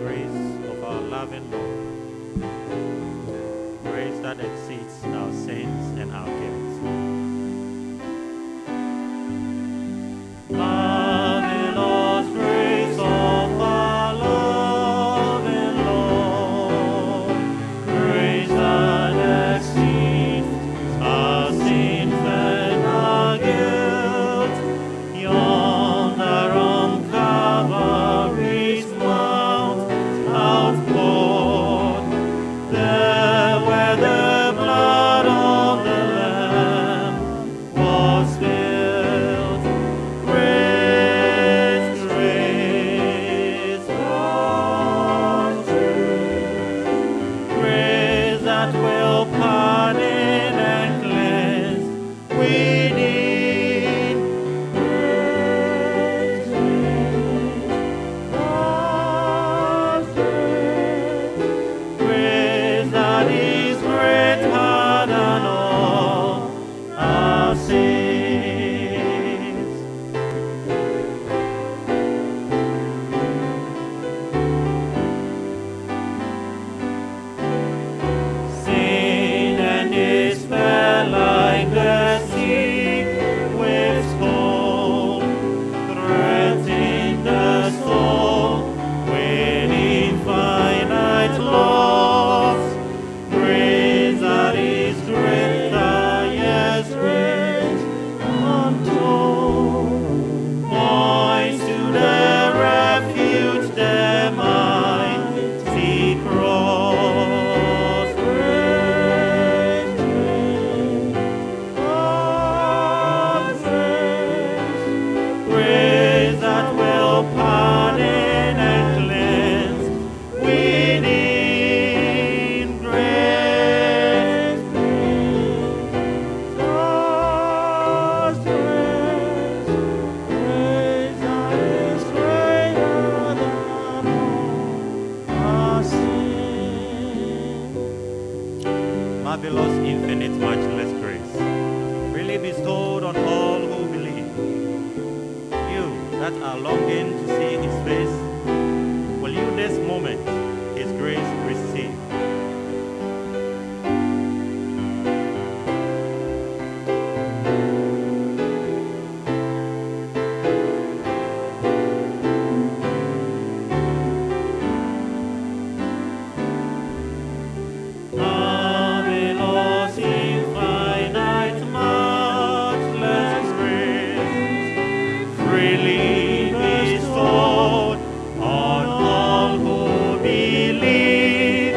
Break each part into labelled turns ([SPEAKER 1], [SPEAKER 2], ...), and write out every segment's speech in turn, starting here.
[SPEAKER 1] grace of our loving Lord, grace that exceeds our sins and our guilt. Marvelous grace of our loving Lord, grace that exceeds our sins and our guilt. Yonder on Calvary's mount outpoured, there where the blood of the Lamb was spilled. Grace, grace, God's grace that will pardon and cleanse. We need grace, God's grace that is greater than all our sins. Sin and despair like the sea waves cold, threaten the soul with infinite loss. Grace that is greater, yes, great untold, points to the refuge, the mighty cross. Grace, God's grace that will pardon and cleanse. We need grace, God's grace that is greater than all our sin. Marvelous, infinite, matchless grace, really bestowed on all who believe. You that are longing to see His face, will you this moment His grace receive? Marvelous, infinite, matchless grace, freely bestowed on all who believe.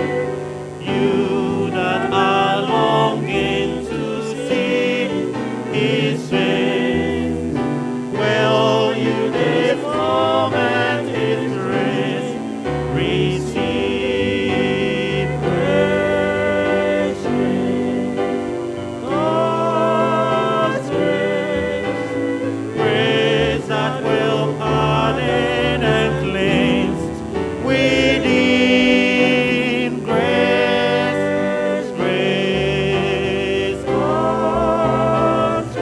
[SPEAKER 1] You that are longing to see His face, will you this moment His grace receive? Grace, God's grace that will pardon and cleanse. We need grace, grace, God's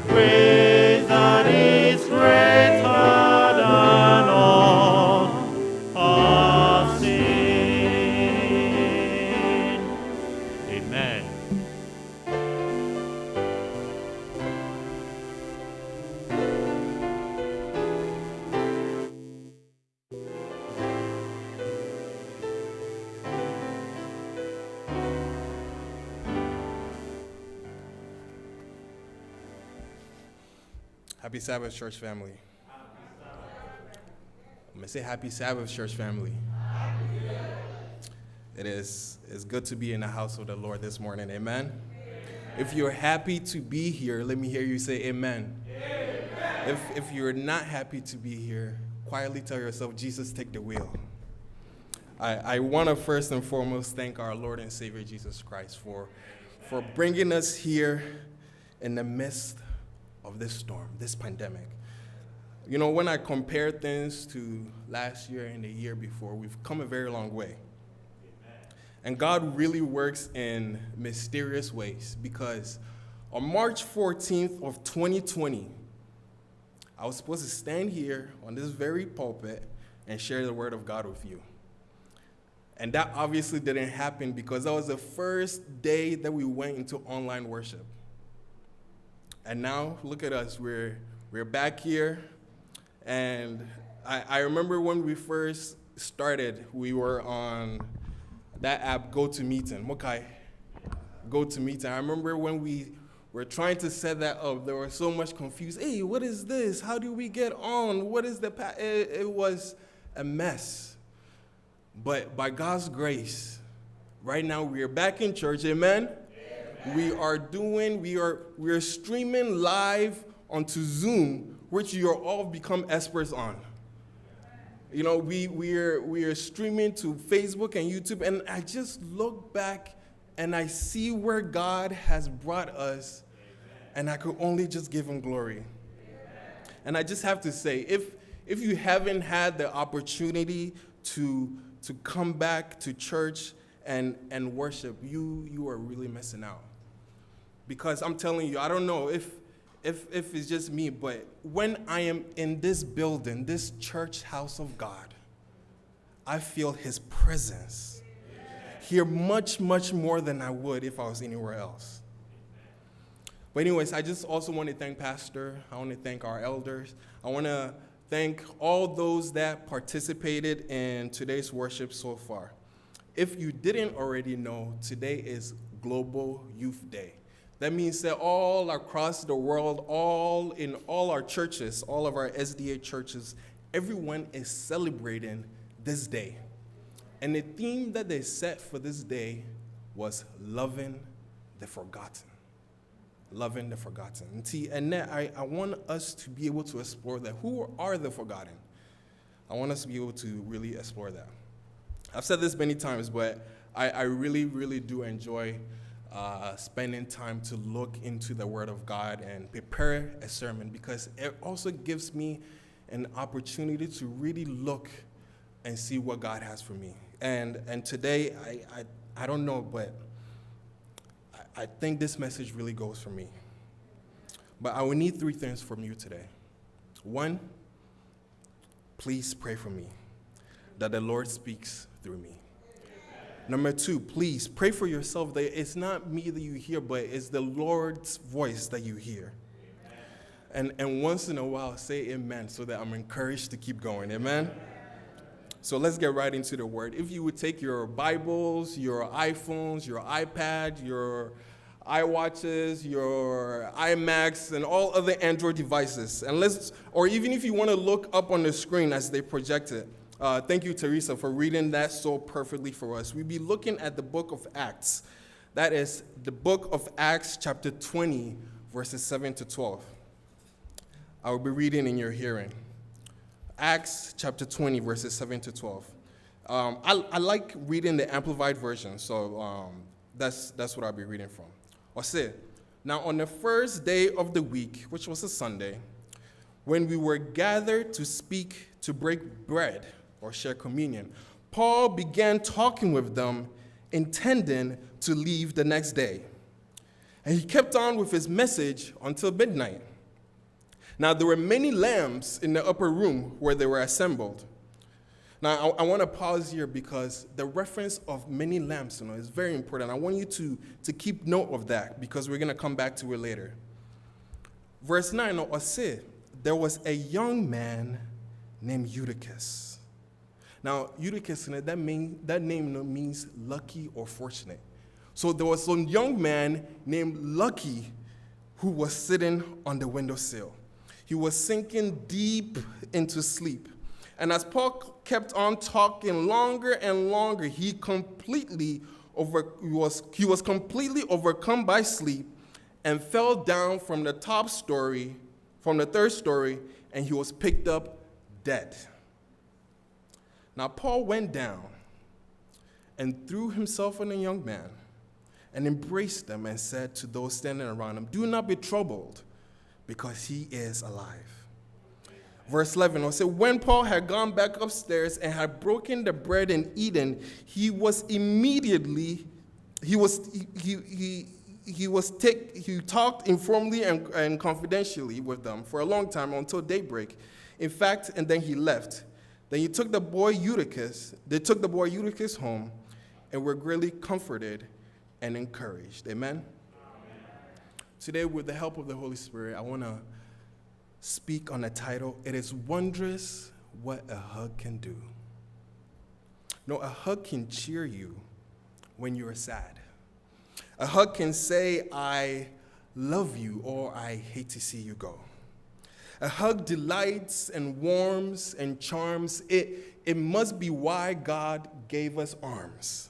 [SPEAKER 1] grace that is greater than all our sin. Amen.
[SPEAKER 2] Happy Sabbath, church family. I'm going to say happy Sabbath, church family. It's good to be in the house of the Lord this morning. Amen. If you're happy to be here, let me hear you say amen. If you're not happy to be here, quietly tell yourself, Jesus, take the wheel. I want to first and foremost thank our Lord and Savior Jesus Christ for bringing us here in the midst of this storm, this pandemic. You know, when I compare things to last year and the year before, we've come a very long way. And God really works in mysterious ways, because on March 14th of 2020, I was supposed to stand here on this very pulpit and share the word of God with you. And that obviously didn't happen because that was the first day that we went into online worship. And now, look at us. We're back here. And I remember when we first started, we were on that app, GoToMeeting. Mokai, GoToMeeting. I remember when we were trying to set that up, there was so much confusion. Hey, what is this? How do we get on? What is the it was a mess. But by God's grace, right now we are back in church, amen? We are streaming live onto Zoom, which you are all become experts on. You know, we are streaming to Facebook and YouTube, and I just look back and I see where God has brought us, and I could only just give him glory. And I just have to say, if you haven't had the opportunity to come back to church and worship, you are really missing out. Because I'm telling you, I don't know if it's just me, but when I am in this building, this church house of God, I feel his presence here much, much more than I would if I was anywhere else. But anyways, I just also want to thank Pastor. I want to thank our elders. I want to thank all those that participated in today's worship so far. If you didn't already know, today is Global Youth Day. That means that all across the world, in all our churches, all of our SDA churches, everyone is celebrating this day. And the theme that they set for this day was loving the forgotten. Loving the forgotten. And I want us to be able to explore that. Who are the forgotten? I want us to be able to really explore that. I've said this many times, but I really, really do enjoy spending time to look into the Word of God and prepare a sermon, because it also gives me an opportunity to really look and see what God has for me. And today, I don't know, but I think this message really goes for me. But I will need 3 things from you today. 1, please pray for me that the Lord speaks through me. Number 2, please pray for yourself that it's not me that you hear, but it's the Lord's voice that you hear. And once in a while, say amen so that I'm encouraged to keep going. Amen? So let's get right into the word. If you would take your Bibles, your iPhones, your iPad, your iWatches, your iMacs, and all other Android devices, or even if you want to look up on the screen as they project it. Thank you, Teresa, for reading that so perfectly for us. We'll be looking at the book of Acts. That is the book of Acts, chapter 20, verses 7 to 12. I will be reading in your hearing. Acts, chapter 20, verses 7 to 12. I like reading the Amplified version, so that's what I'll be reading from. Or say, now on the first day of the week, which was a Sunday, when we were gathered to break bread, or share communion, Paul began talking with them, intending to leave the next day. And he kept on with his message until midnight. Now there were many lamps in the upper room where they were assembled. Now I want to pause here because the reference of many lamps, is very important. I want you to keep note of that because we're going to come back to it later. Verse 9, or say, there was a young man named Eutychus. Now, Eutychus, that name means lucky or fortunate. So there was some young man named Lucky who was sitting on the windowsill. He was sinking deep into sleep. And as Paul kept on talking longer and longer, he was completely overcome by sleep and fell down from the third story, and he was picked up dead. Now Paul went down and threw himself on the young man and embraced them and said to those standing around him, do not be troubled, because he is alive. Verse 11, it said, when Paul had gone back upstairs and had broken the bread and eaten, he talked informally and confidentially with them for a long time until daybreak. In fact, and then he left. Then they took the boy Eutychus home, and were greatly comforted and encouraged. Amen? Today, with the help of the Holy Spirit, I want to speak on the title, It is Wondrous What a Hug Can Do. No, a hug can cheer you when you're sad. A hug can say, I love you, or I hate to see you go. A hug delights and warms and charms. It must be why God gave us arms.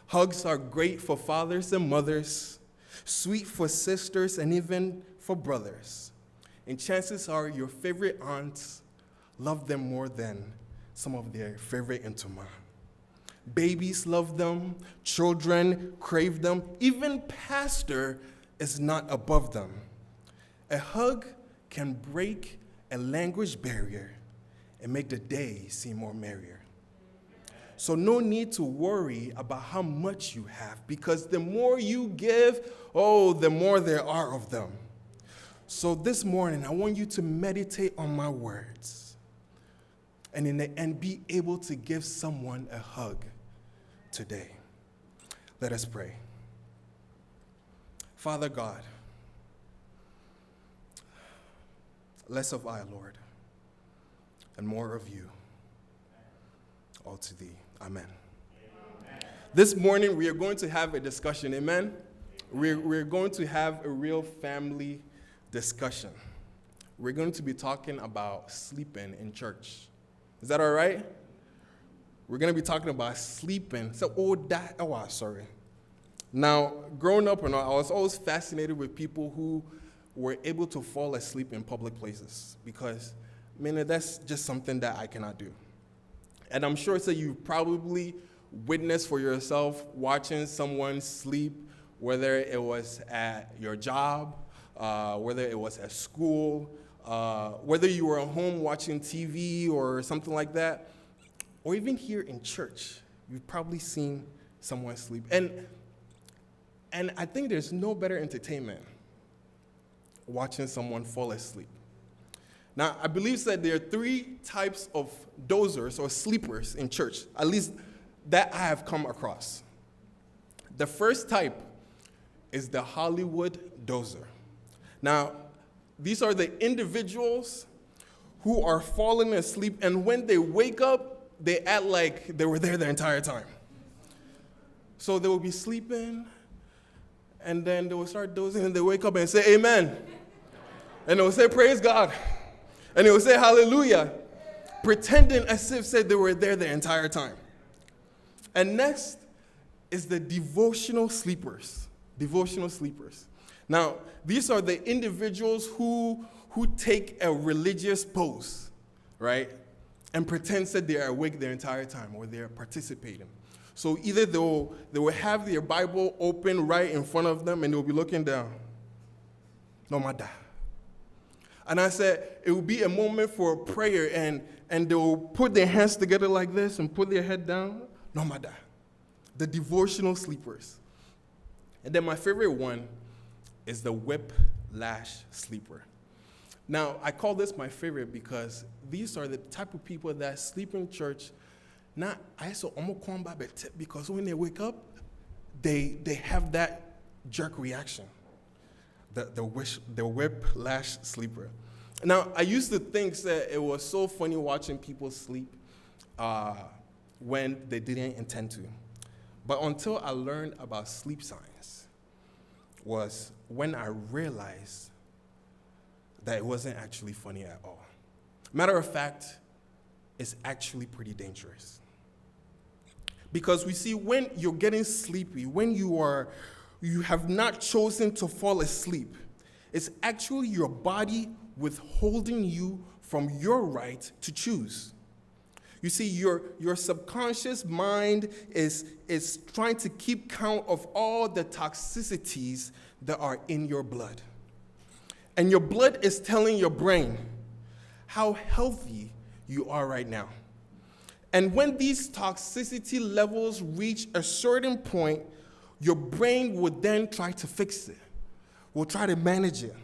[SPEAKER 2] Hugs are great for fathers and mothers, sweet for sisters, and even for brothers. And chances are your favorite aunts love them more than some of their favorite intuma. Babies love them, children crave them, even pastor is not above them. A hug can break a language barrier and make the day seem more merrier. So no need to worry about how much you have, because the more you give, the more there are of them. So this morning, I want you to meditate on my words and be able to give someone a hug today. Let us pray. Father God, less of I, Lord, and more of you. All to thee. Amen. This morning, we are going to have a discussion. Amen? We're going to have a real family discussion. We're going to be talking about sleeping in church. Is that all right? We're going to be talking about sleeping. Sorry. Now, growing up, I was always fascinated with people who were able to fall asleep in public places, because, that's just something that I cannot do. And I'm sure you probably witnessed for yourself watching someone sleep, whether it was at your job, whether it was at school, whether you were at home watching TV or something like that, or even here in church, you've probably seen someone sleep. And I think there's no better entertainment watching someone fall asleep. Now, I believe that there are 3 types of dozers or sleepers in church, at least that I have come across. The first type is the Hollywood dozer. Now, these are the individuals who are falling asleep, and when they wake up, they act like they were there the entire time. So they will be sleeping, and then they will start dozing, and they wake up and say, Amen. And they will say, Praise God. And they will say, Hallelujah, pretending as if they were there the entire time. And next is the devotional sleepers. Devotional sleepers. Now, these are the individuals who take a religious pose, right? And pretend that they are awake the entire time, or they are participating. So either they will have their Bible open right in front of them, and they will be looking down. No matter. And I said, it will be a moment for prayer, and they will put their hands together like this and put their head down. No matter. The devotional sleepers. And then my favorite one is the whiplash sleeper. Now, I call this my favorite because these are the type of people that sleep in church. Because when they wake up, they have that jerk reaction. The whiplash sleeper. Now, I used to think that it was so funny watching people sleep when they didn't intend to. But until I learned about sleep science was when I realized that it wasn't actually funny at all. Matter of fact, it's actually pretty dangerous. Because we see when you're getting sleepy, when you have not chosen to fall asleep, it's actually your body withholding you from your right to choose. You see, your subconscious mind is trying to keep count of all the toxicities that are in your blood. And your blood is telling your brain how healthy you are right now. And when these toxicity levels reach a certain point, your brain will then try to fix it, will try to manage it.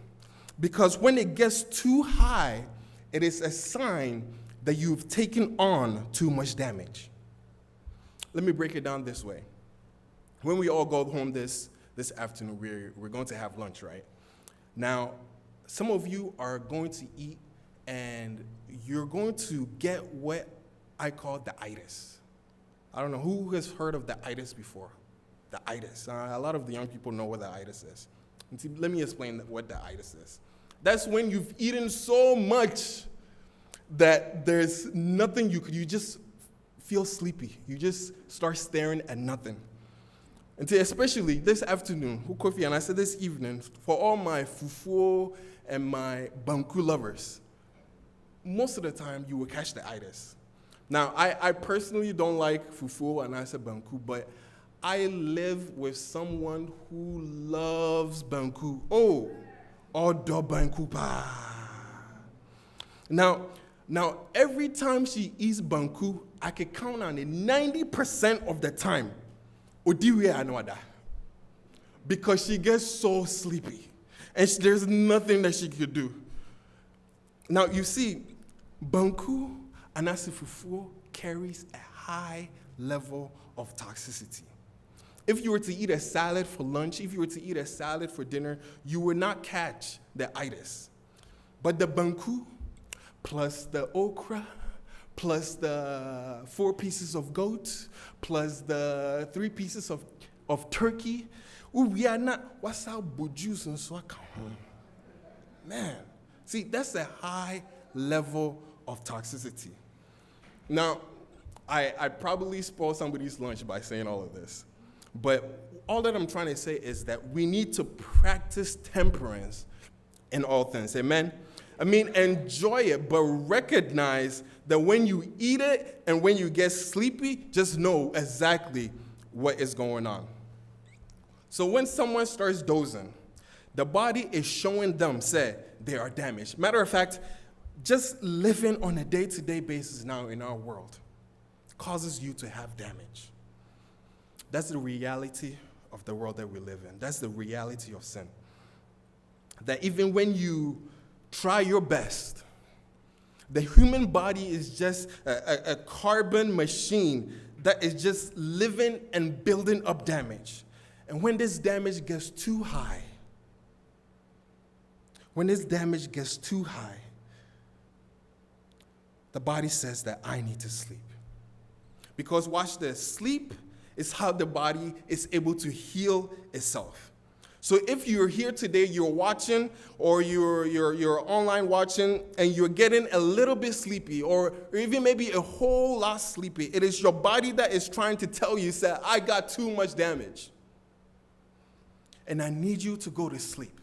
[SPEAKER 2] Because when it gets too high, it is a sign that you've taken on too much damage. Let me break it down this way. When we all go home this afternoon, we're going to have lunch, right? Now, some of you are going to eat, and you're going to get what I call the itis. I don't know who has heard of the itis before. The itis. A lot of the young people know what the itis is. And see, let me explain what the itis is. That's when you've eaten so much that there's nothing you just feel sleepy. You just start staring at nothing. And especially this afternoon, Kofi, and I said this evening, for all my fufu and my banku lovers, most of the time you will catch the itis. Now, I personally don't like fufu and I said banku, but I live with someone who loves banku. Oh, odo banku pa. Now, every time she eats banku, I can count on it 90% of the time. Because she gets so sleepy. And there's nothing that she could do. Now, you see, banku and fufu carries a high level of toxicity. If you were to eat a salad for lunch, if you were to eat a salad for dinner, you would not catch the itis. But the banku, plus the okra, plus the 4 pieces of goat, plus the 3 pieces of turkey, we are not, what's our juice and so man, see, that's a high level of toxicity. Now, I probably spoiled somebody's lunch by saying all of this, but all that I'm trying to say is that we need to practice temperance in all things, amen? I mean, enjoy it, but recognize that when you eat it and when you get sleepy, just know exactly what is going on. So when someone starts dozing, the body is showing them, say, they are damaged. Matter of fact, just living on a day-to-day basis now in our world causes you to have damage. That's the reality of the world that we live in. That's the reality of sin. That even when you try your best, the human body is just a carbon machine that is just living and building up damage. And when this damage gets too high, the body says that I need to sleep. Because watch this, sleep is how the body is able to heal itself. So if you're here today, you're watching, or you're online watching, and you're getting a little bit sleepy, or even maybe a whole lot sleepy, it is your body that is trying to tell you, say, I got too much damage. And I need you to go to sleep.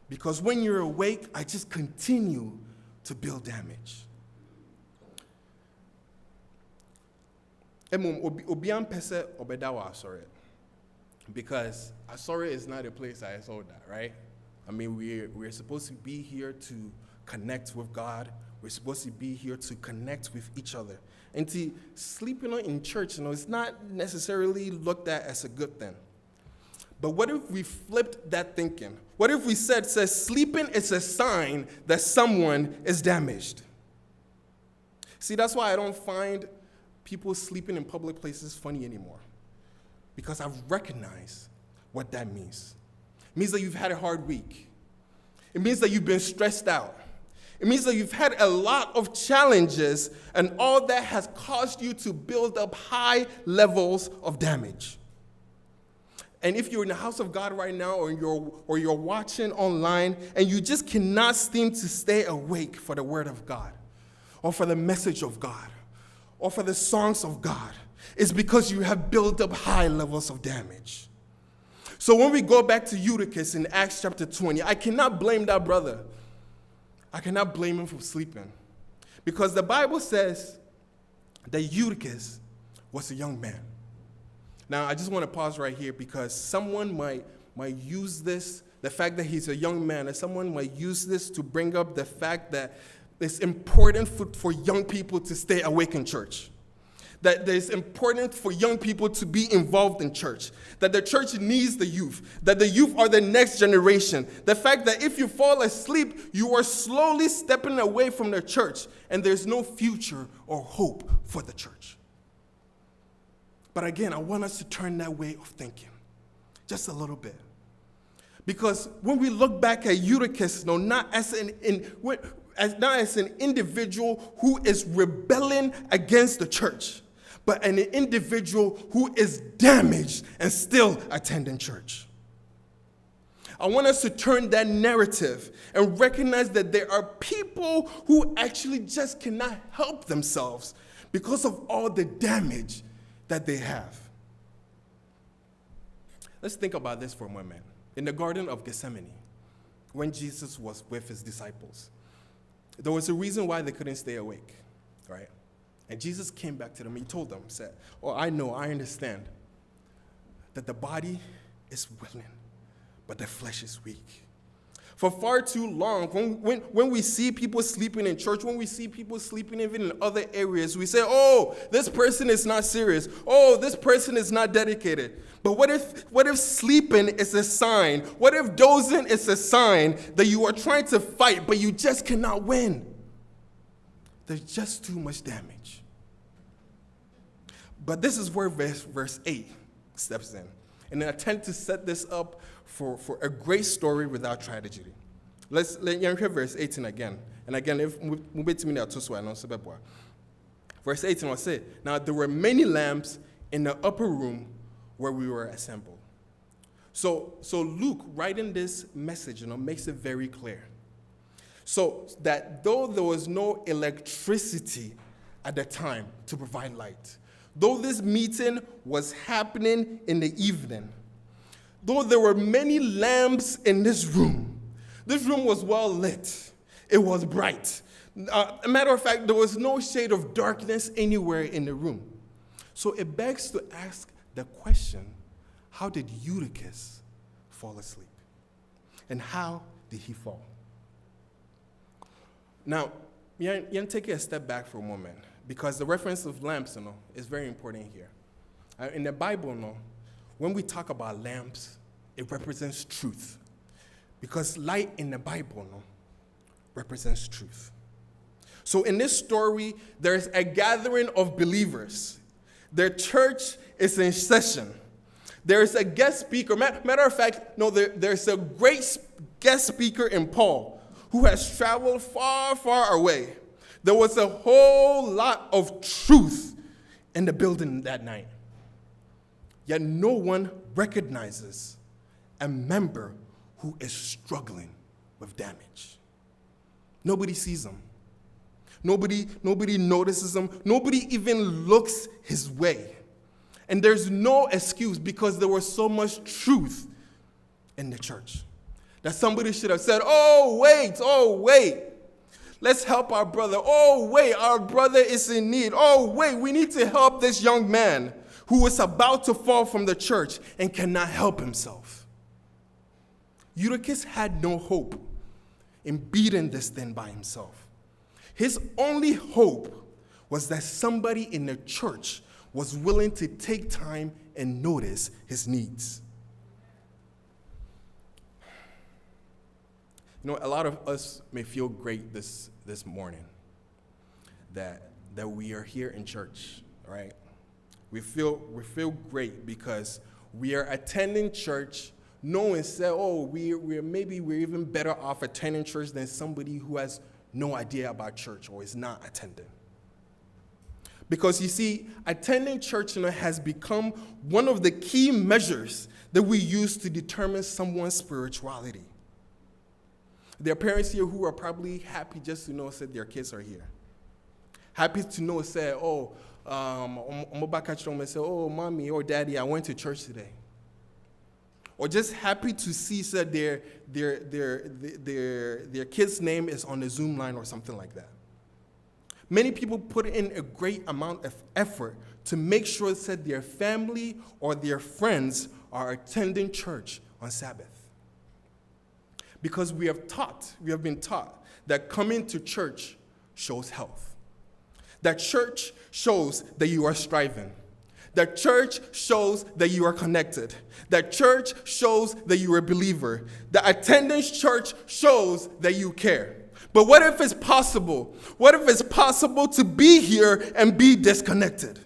[SPEAKER 2] Because when you're awake, I just continue to build damage. Because Asore is not a place I saw that, right? I mean, we're supposed to be here to connect with God. We're supposed to be here to connect with each other. And to sleeping in church, it's not necessarily looked at as a good thing. But what if we flipped that thinking? What if we says sleeping is a sign that someone is damaged? See, that's why I don't find people sleeping in public places funny anymore. Because I've recognized what that means. It means that you've had a hard week. It means that you've been stressed out. It means that you've had a lot of challenges, and all that has caused you to build up high levels of damage. And if you're in the house of God right now, or you're watching online, and you just cannot seem to stay awake for the word of God, or for the message of God, or for the songs of God, it's because you have built up high levels of damage. So when we go back to Eutychus in Acts chapter 20, I cannot blame that brother. I cannot blame him for sleeping. Because the Bible says that Eutychus was a young man. Now, I just want to pause right here because someone might use this, the fact that he's a young man, and someone might use this to bring up the fact that it's important for young people to stay awake in church. that it's important for young people to be involved in church, that the church needs the youth, that the youth are the next generation. The fact that if you fall asleep, you are slowly stepping away from the church, and there's no future or hope for the church. But again, I want us to turn that way of thinking just a little bit. Because when we look back at Eutychus, not as an individual who is rebelling against the church, but an individual who is damaged and still attending church. I want us to turn that narrative and recognize that there are people who actually just cannot help themselves because of all the damage that they have. Let's think about this for a moment. In the Garden of Gethsemane, when Jesus was with his disciples, there was a reason why they couldn't stay awake, right? And Jesus came back to them. He told them, said, I understand that the body is willing, but the flesh is weak. For far too long, when we see people sleeping in church, when we see people sleeping even in other areas, we say, this person is not serious. This person is not dedicated. But what if sleeping is a sign? What if dozing is a sign that you are trying to fight, but you just cannot win? There's just too much damage. But this is where verse 8 steps in. And I tend to set this up for a great story without tragedy. Let's hear verse 18 again. And again, if verse 18 will say, now there were many lamps in the upper room where we were assembled. So Luke, writing this message, makes it very clear. So that though there was no electricity at the time to provide light, though this meeting was happening in the evening, though there were many lamps in this room was well lit. It was bright. A matter of fact, there was no shade of darkness anywhere in the room. So it begs to ask the question, how did Eutychus fall asleep? And how did he fall? Now, you take a step back for a moment, because the reference of lamps, is very important here. In the Bible, when we talk about lamps, it represents truth. Because light in the Bible, represents truth. So in this story, there's a gathering of believers. Their church is in session. There's a guest speaker. Matter of fact, there's a great guest speaker in Paul who has traveled far, far away. There was a whole lot of truth in the building that night. Yet no one recognizes a member who is struggling with damage. Nobody sees him. Nobody notices him. Nobody even looks his way. And there's no excuse, because there was so much truth in the church that somebody should have said, oh, wait. Let's help our brother. Oh, wait, our brother is in need. Oh, wait, we need to help this young man who is about to fall from the church and cannot help himself. Eutychus had no hope in beating this thing by himself. His only hope was that somebody in the church was willing to take time and notice his needs. A lot of us may feel great this morning that we are here in church, right? We feel great because we are attending church. No one said, we're even better off attending church than somebody who has no idea about church or is not attending. Because you see, attending church has become one of the key measures that we use to determine someone's spirituality. There are parents here who are probably happy just to know that their kids are here. Happy to know, say, mommy or daddy, I went to church today. Or just happy to see that their kid's name is on the Zoom line or something like that. Many people put in a great amount of effort to make sure that their family or their friends are attending church on Sabbath. Because we have been taught that coming to church shows health. That church shows that you are striving. That church shows that you are connected. That church shows that you are a believer. The attendance church shows that you care. But what if it's possible? What if it's possible to be here and be disconnected?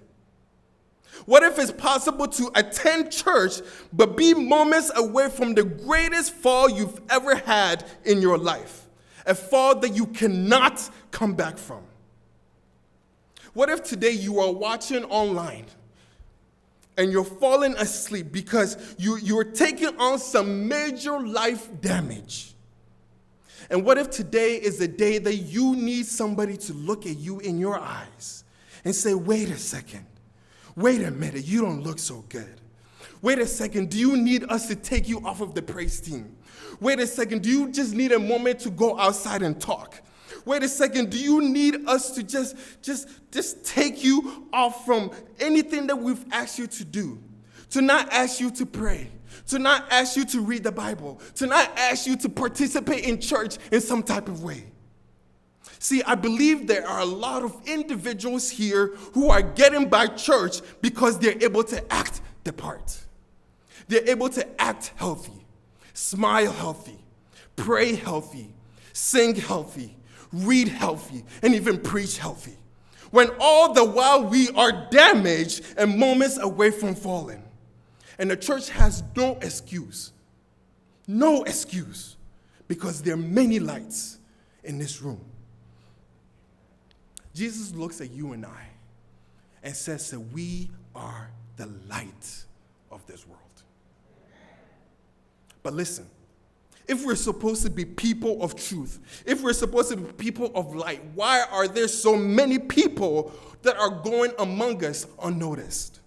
[SPEAKER 2] What if it's possible to attend church but be moments away from the greatest fall you've ever had in your life? A fall that you cannot come back from. What if today you are watching online and you're falling asleep because you're taking on some major life damage? And what if today is the day that you need somebody to look at you in your eyes and say, wait a second, wait a minute, you don't look so good. Wait a second, do you need us to take you off of the praise team? Wait a second, do you just need a moment to go outside and talk? Wait a second, do you need us to just take you off from anything that we've asked you to do? To not ask you to pray, to not ask you to read the Bible, to not ask you to participate in church in some type of way. See, I believe there are a lot of individuals here who are getting by church because they're able to act the part. They're able to act healthy, smile healthy, pray healthy, sing healthy, read healthy, and even preach healthy. When all the while we are damaged and moments away from falling. And the church has no excuse, because there are many lights in this room. Jesus looks at you and I and says that we are the light of this world. But listen, if we're supposed to be people of truth, if we're supposed to be people of light, why are there so many people that are going among us unnoticed?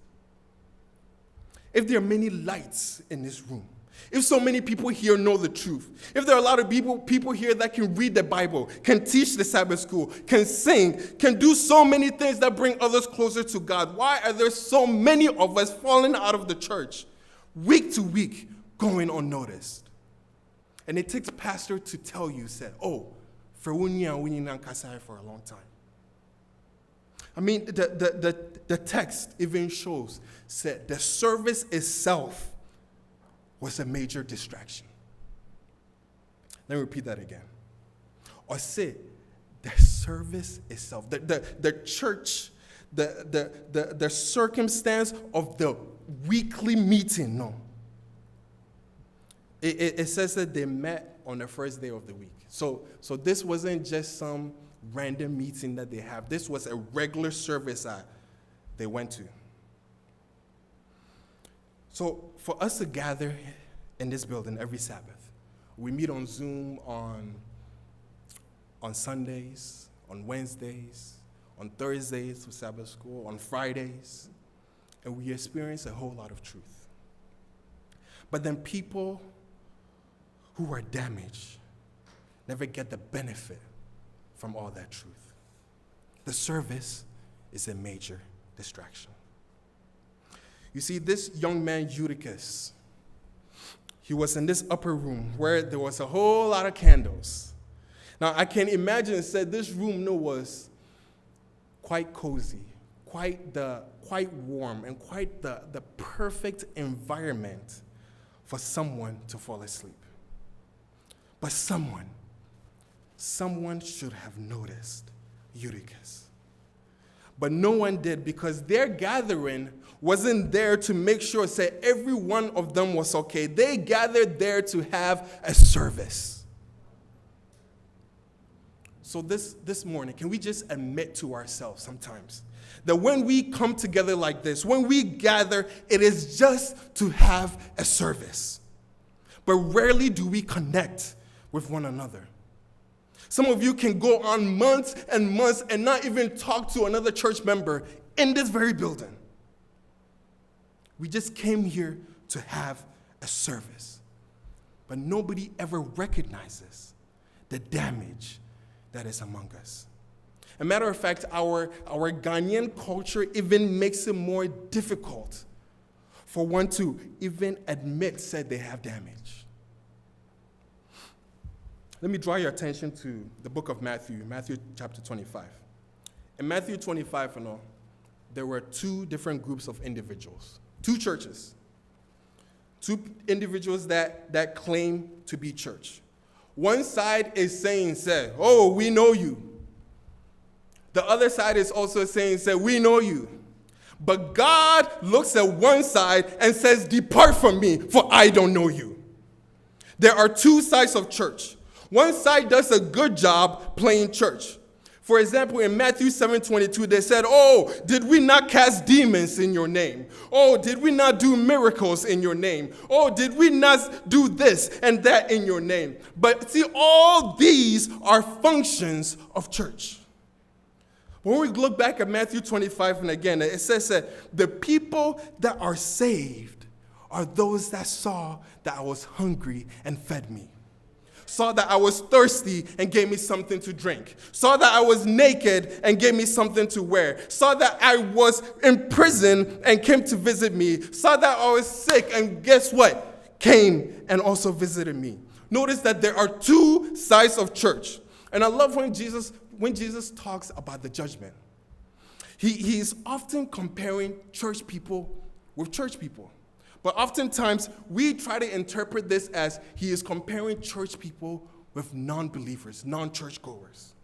[SPEAKER 2] If there are many lights in this room, if so many people here know the truth, if there are a lot of people here that can read the Bible, can teach the Sabbath school, can sing, can do so many things that bring others closer to God, why are there so many of us falling out of the church week to week, going unnoticed? And it takes pastor to tell you, said, oh, for a long time. I mean, the text even shows, said the service itself was a major distraction. Let me repeat that again. Or say, the service itself, the church, the circumstance of the weekly meeting, no. It says that they met on the first day of the week. So this wasn't just some random meeting that they have. This was a regular service that they went to. So for us to gather in this building every Sabbath, we meet on Zoom on Sundays, on Wednesdays, on Thursdays for Sabbath school, on Fridays, and we experience a whole lot of truth. But then people who are damaged never get the benefit from all that truth. The service is a major distraction. You see, this young man, Eutychus, he was in this upper room where there was a whole lot of candles. Now, I can imagine it said this room was quite cozy, quite warm, and quite the perfect environment for someone to fall asleep. But someone should have noticed Eutychus. But no one did, because their gathering wasn't there to make sure, say, every one of them was okay. They gathered there to have a service. So this morning, can we just admit to ourselves sometimes that when we come together like this, when we gather, it is just to have a service. But rarely do we connect with one another. Some of you can go on months and months and not even talk to another church member in this very building. We just came here to have a service. But nobody ever recognizes the damage that is among us. As a matter of fact, our Ghanaian culture even makes it more difficult for one to even admit said they have damage. Let me draw your attention to the book of Matthew chapter 25. In Matthew 25 and all, there were two different groups of individuals, two churches, two individuals that claim to be church. One side is saying, oh, we know you. The other side is also saying, we know you. But God looks at one side and says, depart from me, for I don't know you. There are two sides of church. One side does a good job playing church. For example, in Matthew 7:22, they said, oh, did we not cast demons in your name? Oh, did we not do miracles in your name? Oh, did we not do this and that in your name? But see, all these are functions of church. When we look back at Matthew 25, and again, it says that the people that are saved are those that saw that I was hungry and fed me. Saw that I was thirsty and gave me something to drink. Saw that I was naked and gave me something to wear. Saw that I was in prison and came to visit me. Saw that I was sick and guess what? Came and also visited me. Notice that there are two sides of church. And I love when Jesus talks about the judgment. He's often comparing church people with church people. But oftentimes, we try to interpret this as he is comparing church people with non-believers, non-churchgoers.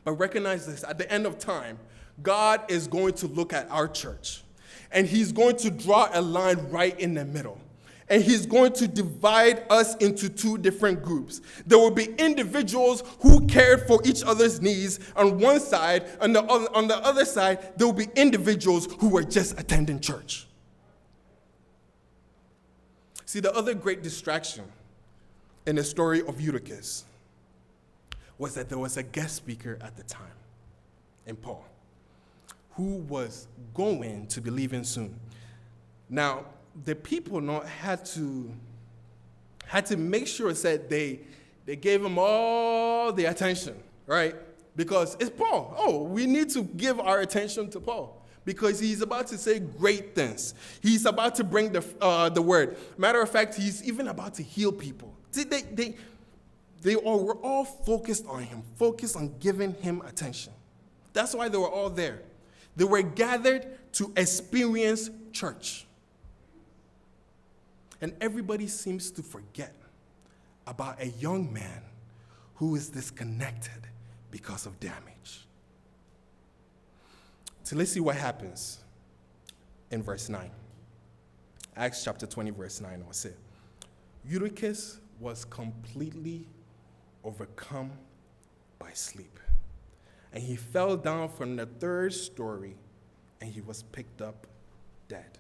[SPEAKER 2] But recognize this, at the end of time, God is going to look at our church, and he's going to draw a line right in the middle. And he's going to divide us into two different groups. There will be individuals who cared for each other's needs on one side, and on the other side, there will be individuals who were just attending church. See, the other great distraction in the story of Eutychus was that there was a guest speaker at the time, in Paul, who was going to be leaving soon. Now, the people had to make sure that they gave him all the attention, right? Because it's Paul. Oh, we need to give our attention to Paul, because he's about to say great things. He's about to bring the word. Matter of fact, he's even about to heal people. See, they were all focused on him, focused on giving him attention. That's why they were all there. They were gathered to experience church. And everybody seems to forget about a young man who is disconnected because of damage. So let's see what happens in verse 9. Acts chapter 20, verse 9 will say, Eutychus was completely overcome by sleep, and he fell down from the third story, and he was picked up dead.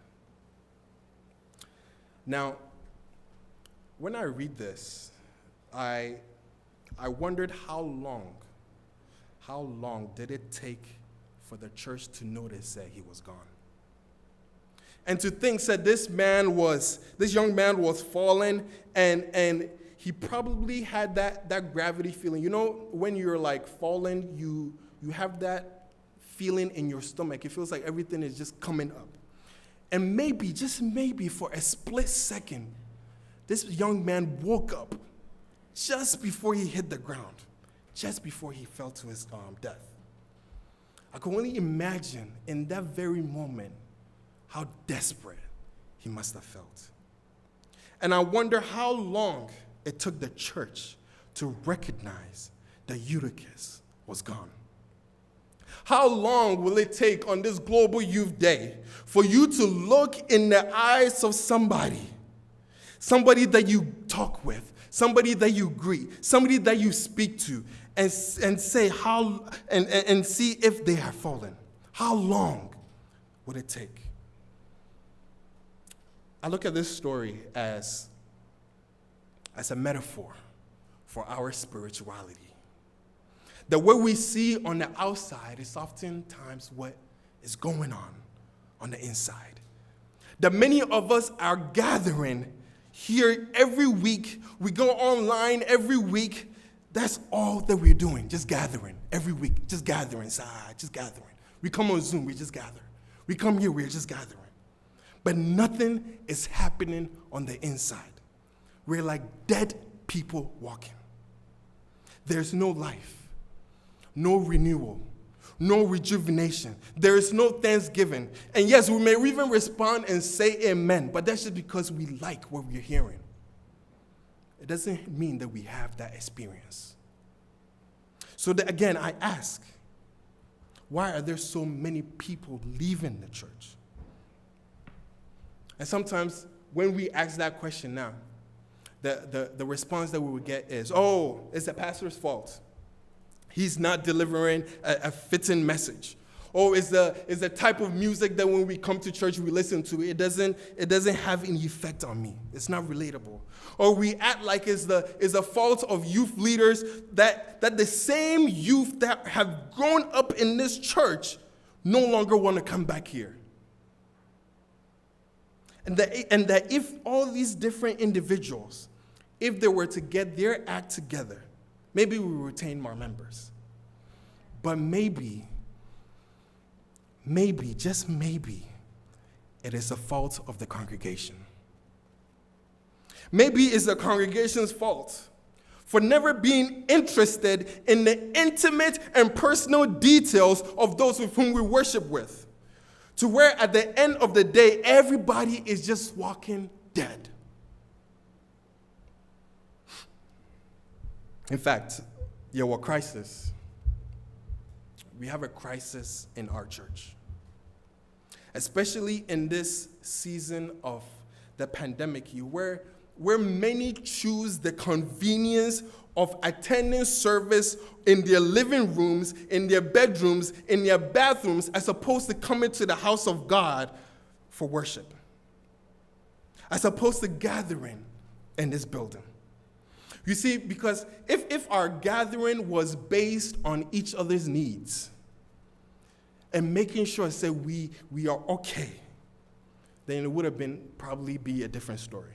[SPEAKER 2] Now, when I read this, I wondered how long did it take for the church to notice that he was gone? And to think that this young man was fallen, and he probably had that gravity feeling. You know, when you're like fallen, you have that feeling in your stomach. It feels like everything is just coming up. And maybe, just maybe, for a split second, this young man woke up just before he hit the ground, just before he fell to his death. I can only imagine in that very moment how desperate he must have felt. And I wonder how long it took the church to recognize that Eutychus was gone. How long will it take on this Global Youth Day for you to look in the eyes of somebody that you talk with, somebody that you greet, somebody that you speak to, and say how and see if they have fallen? How long would it take? I look at this story as a metaphor for our spirituality. That what we see on the outside is oftentimes what is going on the inside. That many of us are gathering here every week. We go online every week. That's all that we're doing, just gathering every week, just gathering, just gathering. We come on Zoom, we just gather. We come here, we're just gathering. But nothing is happening on the inside. We're like dead people walking. There's no life. No renewal. no rejuvenation. There is no thanksgiving. And yes, we may even respond and say amen, but that's just because we like what we're hearing. It doesn't mean that we have that experience. So again, I ask, why are there so many people leaving the church? And sometimes when we ask that question now, the response that we would get is, oh, it's the pastor's fault. He's not delivering a fitting message. Oh, it's the type of music that when we come to church we listen to, it doesn't have any effect on me. It's not relatable. Or we act like it's the fault of youth leaders that the same youth that have grown up in this church no longer want to come back here. And that if all these different individuals, if they were to get their act together, maybe we will retain more members. But maybe, just maybe, it is the fault of the congregation. Maybe it's the congregation's fault for never being interested in the intimate and personal details of those with whom we worship with, to where at the end of the day, everybody is just walking dead. In fact, what crisis? We have a crisis in our church. Especially in this season of the pandemic, where many choose the convenience of attending service in their living rooms, in their bedrooms, in their bathrooms, as opposed to coming to the house of God for worship. As opposed to gathering in this building. You see, because if our gathering was based on each other's needs and making sure that we are okay, then it would have been probably be a different story.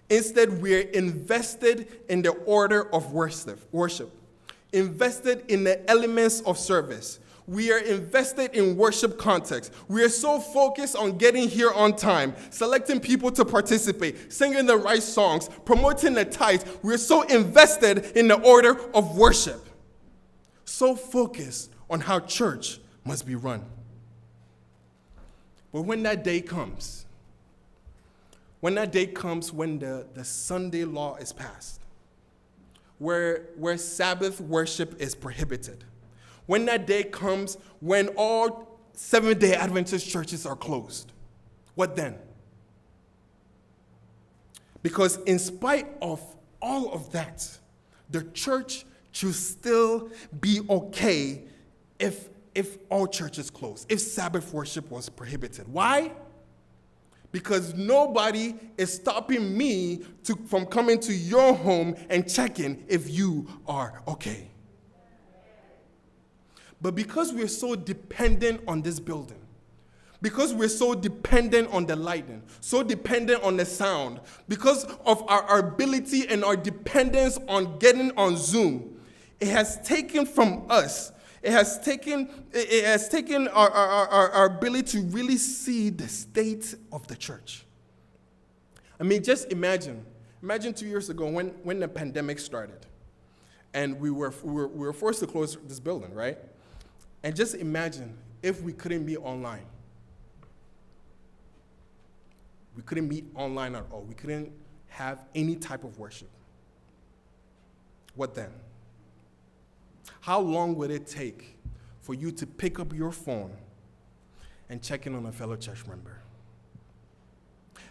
[SPEAKER 2] Instead, we're invested in the order of worship, invested in the elements of service. We are invested in worship context. We are so focused on getting here on time, selecting people to participate, singing the right songs, promoting the tithe. We're so invested in the order of worship. So focused on how church must be run. But when that day comes when the Sunday law is passed, where Sabbath worship is prohibited, when that day comes when all Seventh-day Adventist churches are closed, what then? Because in spite of all of that, the church should still be okay if all churches closed, if Sabbath worship was prohibited. Why? Because nobody is stopping me from coming to your home and checking if you are okay. But because we're so dependent on this building, because we're so dependent on the lighting, so dependent on the sound, because of our ability and our dependence on getting on Zoom, it has taken from us, it has taken our ability to really see the state of the church. I mean, just imagine 2 years ago when the pandemic started, and we were forced to close this building, right? And just imagine if we couldn't be online. We couldn't meet online at all. We couldn't have any type of worship. What then? How long would it take for you to pick up your phone and check in on a fellow church member?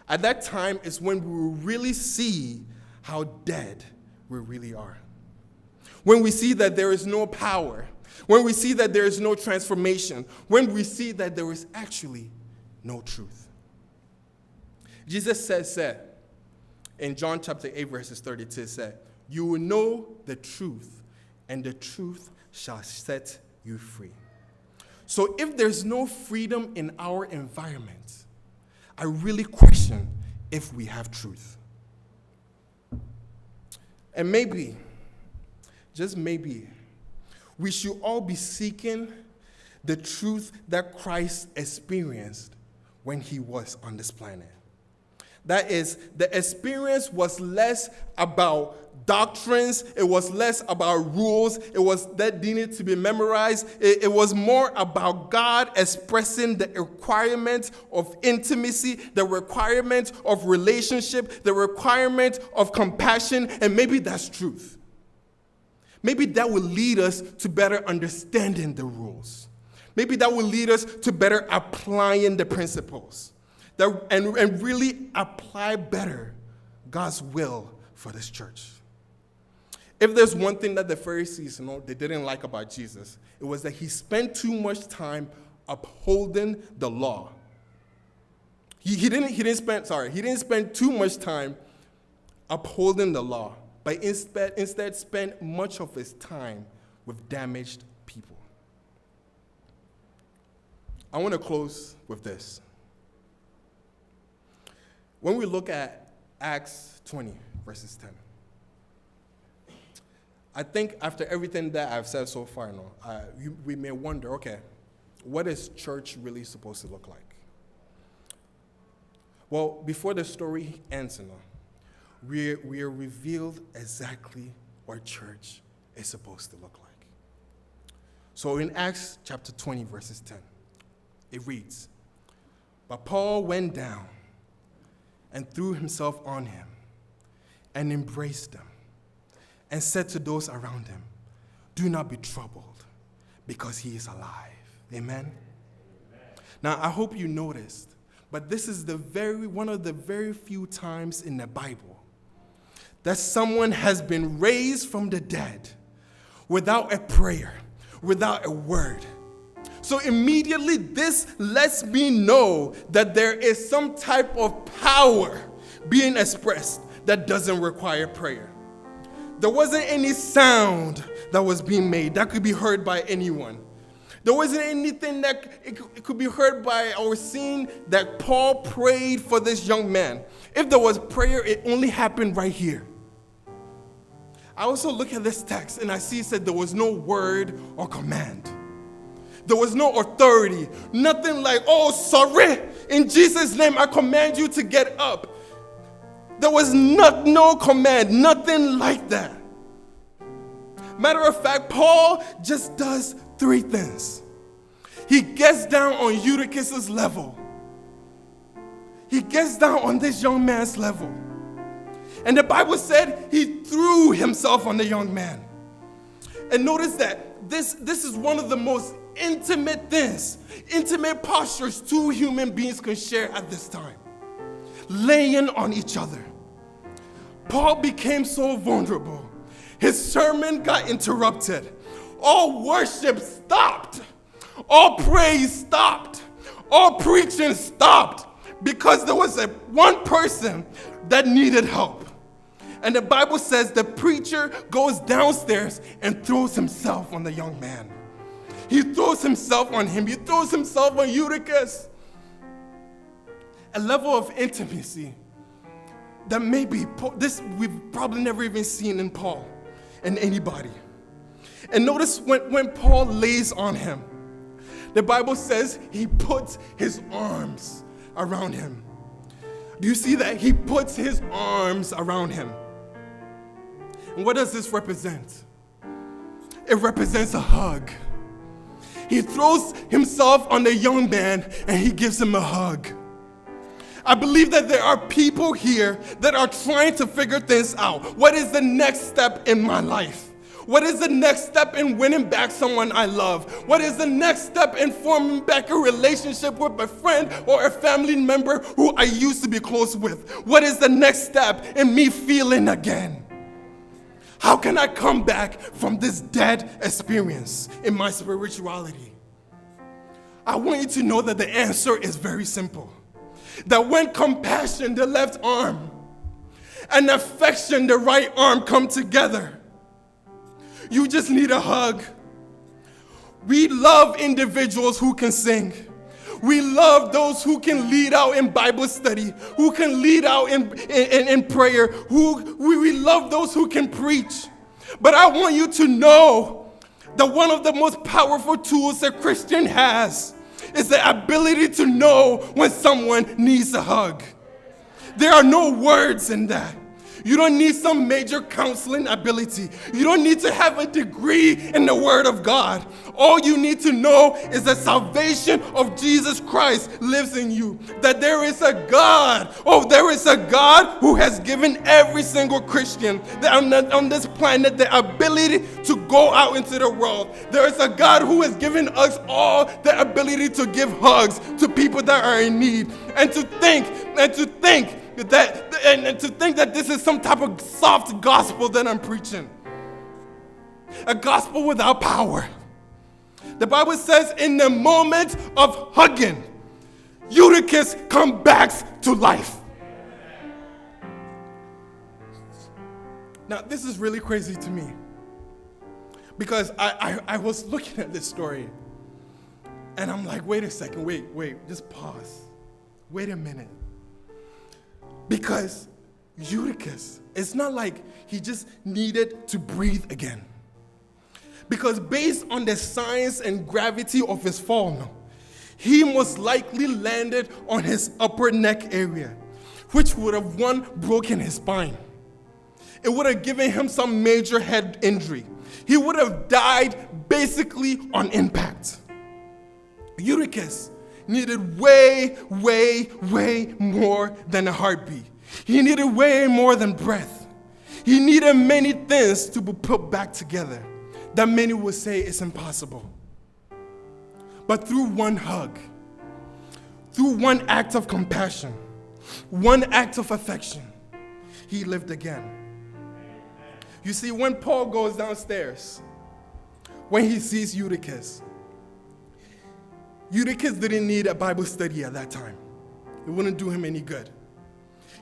[SPEAKER 2] At that time is when we will really see how dead we really are. When we see that there is no power, when we see that there is no transformation, when we see that there is actually no truth. Jesus said in John chapter 8, verses 32, said, "You will know the truth, and the truth shall set you free." So if there's no freedom in our environment, I really question if we have truth. And maybe, just maybe, we should all be seeking the truth that Christ experienced when he was on this planet. That is, the experience was less about doctrines, it was less about rules, it was that needed to be memorized. It was more about God expressing the requirement of intimacy, the requirement of relationship, the requirement of compassion, and maybe that's truth. Maybe that will lead us to better understanding the rules. Maybe that will lead us to better applying the principles and really apply better God's will for this church. If there's one thing that the Pharisees, they didn't like about Jesus, it was that he spent too much time upholding the law. He didn't spend too much time upholding the law, but instead spent much of his time with damaged people. I want to close with this. When we look at Acts 20, verses 10, I think after everything that I've said so far, we may wonder, okay, what is church really supposed to look like? Well, before the story ends, we are revealed exactly what church is supposed to look like. So in Acts chapter 20, verses 10, it reads, "But Paul went down and threw himself on him and embraced them, and said to those around him, 'Do not be troubled, because he is alive.'" Amen? Now, I hope you noticed, but this is one of the very few times in the Bible that someone has been raised from the dead without a prayer, without a word. So immediately this lets me know that there is some type of power being expressed that doesn't require prayer. There wasn't any sound that was being made that could be heard by anyone. There wasn't anything that it could be heard by or seen that Paul prayed for this young man. If there was prayer, it only happened right here. I also look at this text and I see it said there was no word or command. There was no authority. Nothing like, "Oh, sorry, in Jesus' name I command you to get up." There was no command, nothing like that. Matter of fact, Paul just does 3 things. He gets down on Eutychus' level. He gets down on this young man's level. And the Bible said he threw himself on the young man. And notice that this is one of the most intimate things, intimate postures 2 human beings can share at this time. Laying on each other. Paul became so vulnerable. His sermon got interrupted. All worship stopped. All praise stopped. All preaching stopped because there was one person that needed help. And the Bible says the preacher goes downstairs and throws himself on the young man. He throws himself on him. He throws himself on Eutychus. A level of intimacy that maybe this we've probably never even seen in Paul and anybody. And notice when Paul lays on him, the Bible says he puts his arms around him. Do you see that? He puts his arms around him. And what does this represent? It represents a hug. He throws himself on the young man and he gives him a hug. I believe that there are people here that are trying to figure things out. What is the next step in my life? What is the next step in winning back someone I love? What is the next step in forming back a relationship with a friend or a family member who I used to be close with? What is the next step in me feeling again? How can I come back from this dead experience in my spirituality? I want you to know that the answer is very simple. That when compassion, the left arm, and affection, the right arm, come together, you just need a hug. We love individuals who can sing. We love those who can lead out in Bible study, who can lead out in prayer. We love those who can preach. But I want you to know that one of the most powerful tools a Christian has is the ability to know when someone needs a hug. There are no words in that. You don't need some major counseling ability. You don't need to have a degree in the Word of God. All you need to know is the salvation of Jesus Christ lives in you. That there is a God. Oh, there is a God who has given every single Christian on this planet the ability to go out into the world. There is a God who has given us all the ability to give hugs to people that are in need. And to think that this is some type of soft gospel that I'm preaching. A gospel without power. The Bible says in the moment of hugging, Eutychus comes back to life. Now, this is really crazy to me. Because I was looking at this story. And I'm like, wait a second, wait, just pause. Wait a minute. Because Eutychus, it's not like he just needed to breathe again. Because based on the science and gravity of his fall, he most likely landed on his upper neck area, which would have broken his spine. It would have given him some major head injury. He would have died basically on impact. Eutychus needed way more than a heartbeat. He needed way more than breath. He needed many things to be put back together that many would say is impossible. But through one hug, through one act of compassion, one act of affection, he lived again. You see, when Paul goes downstairs, when he sees Eutychus didn't need a Bible study at that time. It wouldn't do him any good.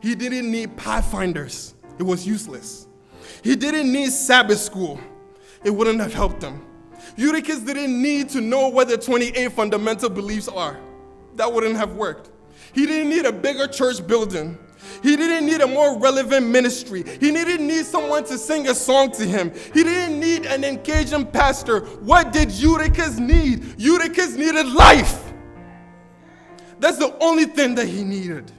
[SPEAKER 2] He didn't need pathfinders. It was useless. He didn't need Sabbath school. It wouldn't have helped him. Eutychus didn't need to know what the 28 fundamental beliefs are. That wouldn't have worked. He didn't need a bigger church building. He didn't need a more relevant ministry. He didn't need someone to sing a song to him. He didn't need an engaging pastor. What did Eutychus need? Eutychus needed life. That's the only thing that he needed.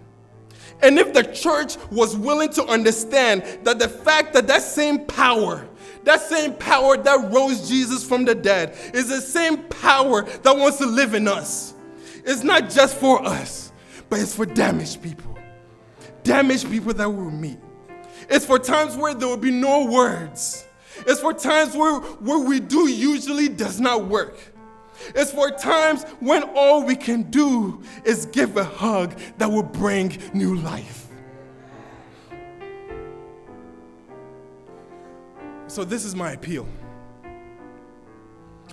[SPEAKER 2] And if the church was willing to understand that the fact that that same power that rose Jesus from the dead is the same power that wants to live in us. It's not just for us, but it's for damaged people. Damaged people that we'll meet. It's for times where there will be no words. It's for times where we do usually does not work. It's for times when all we can do is give a hug that will bring new life. So this is my appeal.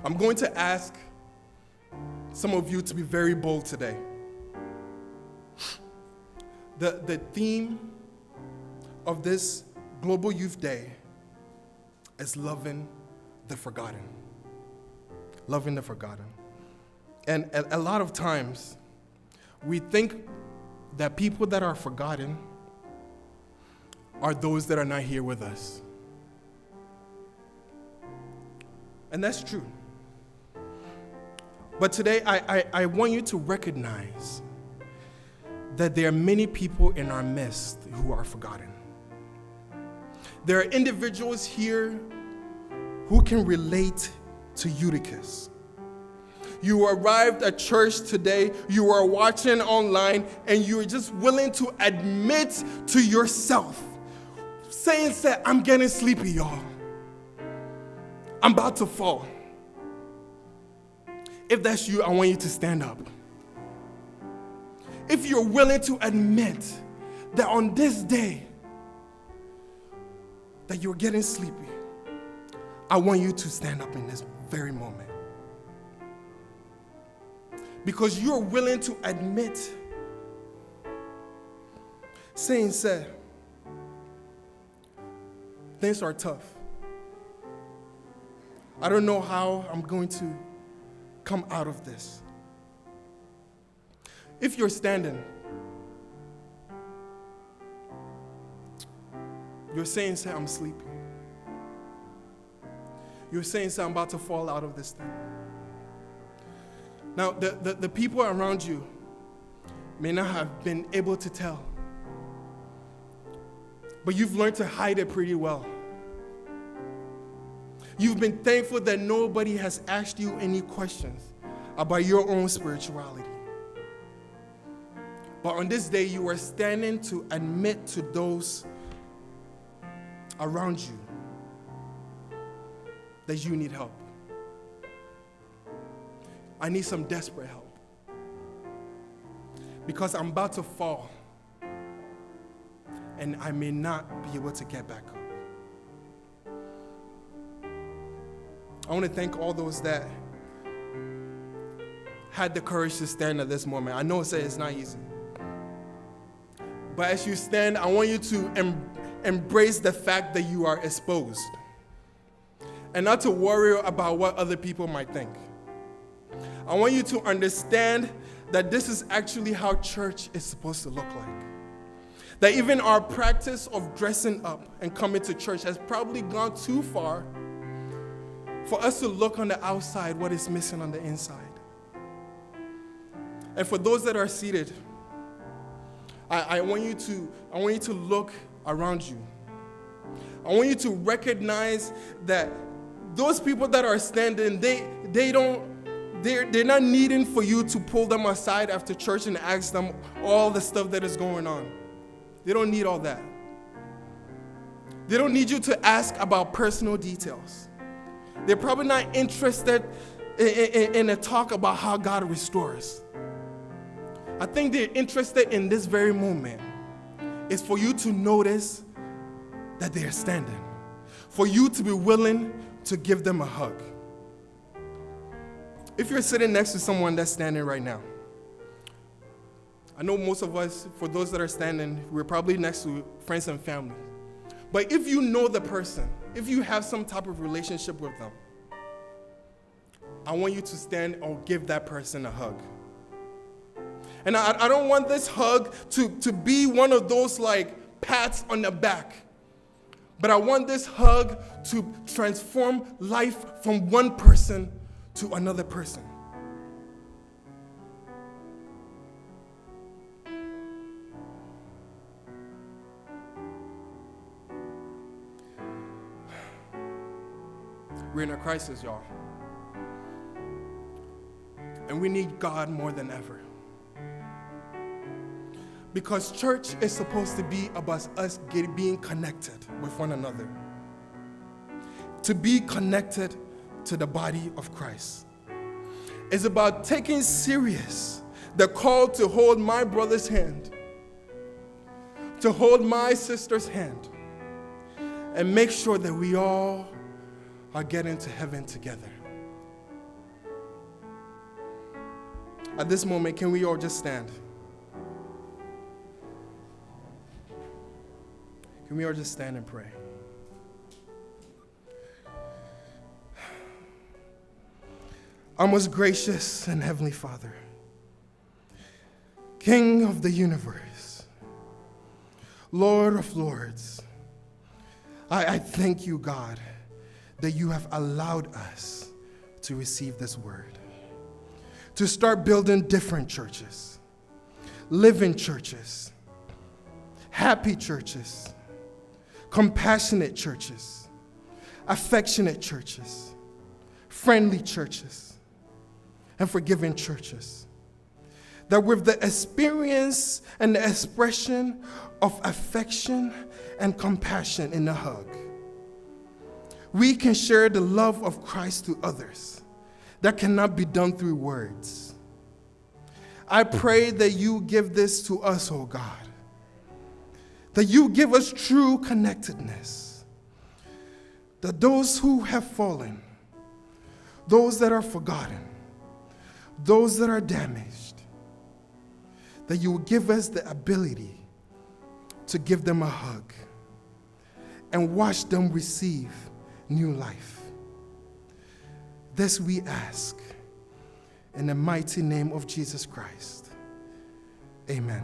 [SPEAKER 2] I'm going to ask some of you to be very bold today. The theme of this Global Youth Day is loving the forgotten. Loving the forgotten. And a lot of times, we think that people that are forgotten are those that are not here with us. And that's true. But today, I want you to recognize that there are many people in our midst who are forgotten. There are individuals here who can relate to Eutychus. You arrived at church today, you are watching online, and you're just willing to admit to yourself, saying, I'm getting sleepy, y'all. I'm about to fall. If that's you, I want you to stand up. If you're willing to admit that on this day that you're getting sleepy, I want you to stand up in this very moment. Because you're willing to admit, saying, things are tough. I don't know how I'm going to come out of this. If you're standing, you're saying, I'm sleepy. You're saying, I'm about to fall out of this thing. Now, the people around you may not have been able to tell but you've learned to hide it pretty well. You've been thankful that nobody has asked you any questions about your own spirituality. But on this day, you are standing to admit to those around you that you need help. I need some desperate help. Because I'm about to fall, and I may not be able to get back up. I want to thank all those that had the courage to stand at this moment. I know it's not easy. But as you stand, I want you to embrace the fact that you are exposed and not to worry about what other people might think. I want you to understand that this is actually how church is supposed to look like. That even our practice of dressing up and coming to church has probably gone too far for us to look on the outside what is missing on the inside. And for those that are seated, I want you to look around you. I want you to recognize that those people that are standing, they're not needing for you to pull them aside after church and ask them all the stuff that is going on. They don't need all that. They don't need you to ask about personal details. They're probably not interested in a talk about how God restores. I think they're interested in this very moment is for you to notice that they are standing, for you to be willing to give them a hug. If you're sitting next to someone that's standing right now, I know most of us, for those that are standing, we're probably next to friends and family. But if you know the person, if you have some type of relationship with them, I want you to stand or give that person a hug. And I don't want this hug to be one of those like pats on the back. But I want this hug to transform life from one person to another person. We're in a crisis, y'all. And we need God more than ever. Because church is supposed to be about us being connected with one another. To be connected to the body of Christ. It's about taking serious the call to hold my brother's hand, to hold my sister's hand, and make sure that we all are getting to heaven together. At this moment, can we all just stand? Can we all just stand and pray? Our most gracious and heavenly Father, King of the universe, Lord of lords, I thank you, God, that you have allowed us to receive this word, to start building different churches, living churches, happy churches, compassionate churches, affectionate churches, friendly churches, and forgiving churches. That with the experience and the expression of affection and compassion in a hug, we can share the love of Christ to others that cannot be done through words. I pray that you give this to us, oh God. That you give us true connectedness. That those who have fallen, those that are forgotten, those that are damaged, that you will give us the ability to give them a hug and watch them receive new life. This we ask in the mighty name of Jesus Christ. Amen.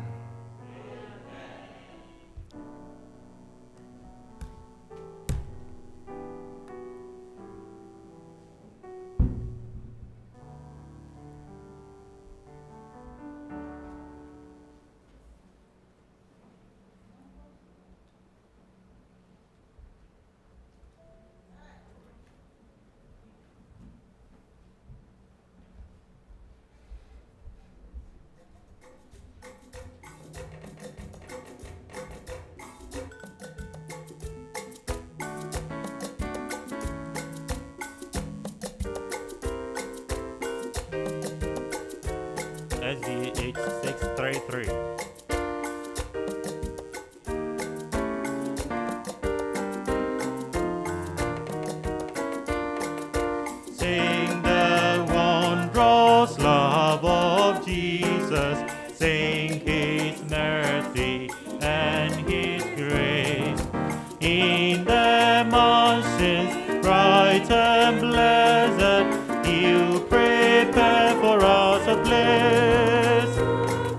[SPEAKER 1] page 633. Sing the wondrous love of Jesus, sing his mercy and his grace. In the mansions bright and blessed, you prepare for us a place.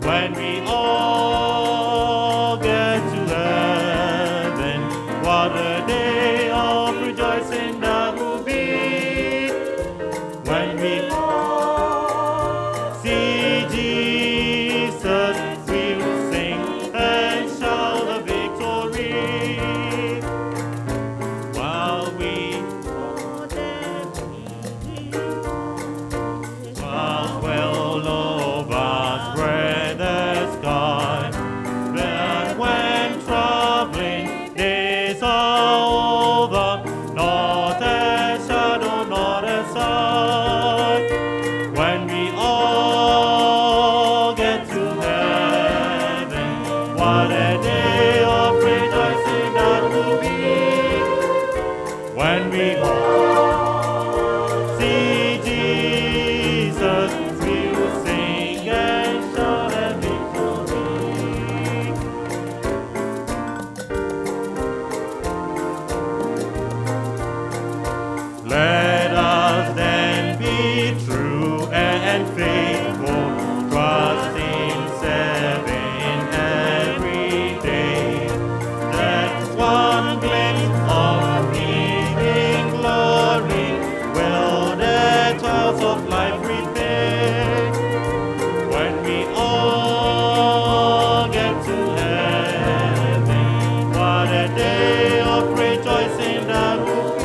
[SPEAKER 1] When we all get to heaven, what a day of rejoicing that will be. When we all see Jesus, we will sing and shout the victory. While well over spread the sky, but when troubling days are over, not a shadow, not a sign. When we all get to heaven, what a day of rejoicing that will be. When we all see Jesus, we will sing and shout a victory. Let us then be true and faithful, trusting, serving every day. That's one glimpse of living glory, will the clouds of life repay. When we all get to heaven, what a day of rejoicing that will be.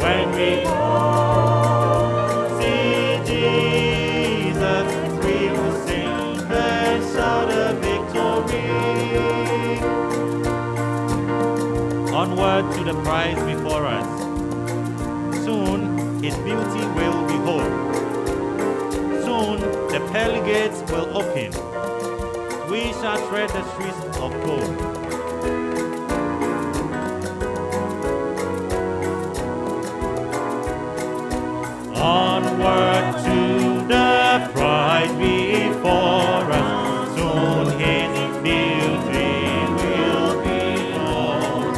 [SPEAKER 1] When we all see Jesus, we will sing and shout a victory. Onward to the prize before us. Soon his beauty will behold. Soon the pearly gates will open. We shall tread the streets of gold. Onward to the prize before us. Soon his beauty will behold.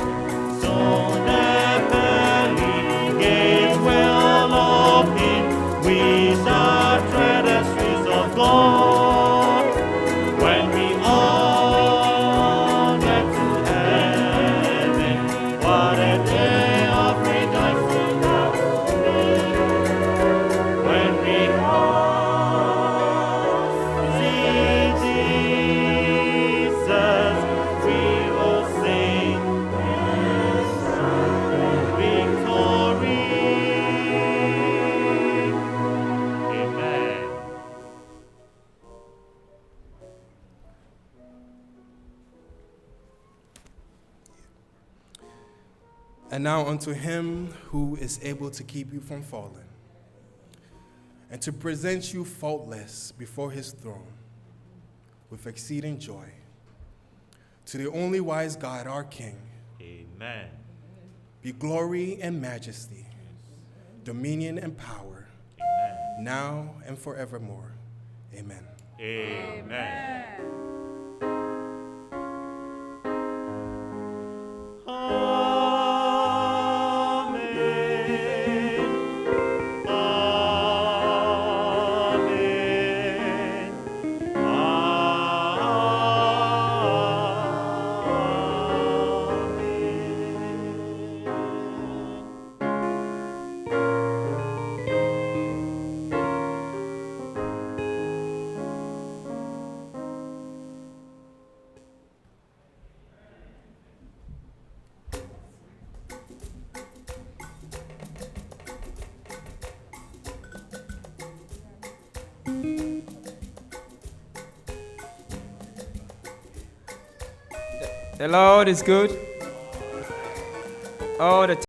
[SPEAKER 1] Soon the pearly gates will open. We shall tread the streets of gold. When we all get to heaven, what a day of rejoicing that will be. When we all see Jesus, we will sing and shout victory. Amen.
[SPEAKER 2] And now unto him who is able to keep you from falling, and to present you faultless before his throne with exceeding joy, to the only wise God, our King,
[SPEAKER 1] Amen.
[SPEAKER 2] be glory and majesty, dominion and power,
[SPEAKER 1] Amen.
[SPEAKER 2] now and forevermore. Amen.
[SPEAKER 1] Amen.
[SPEAKER 3] The Lord is good all the time.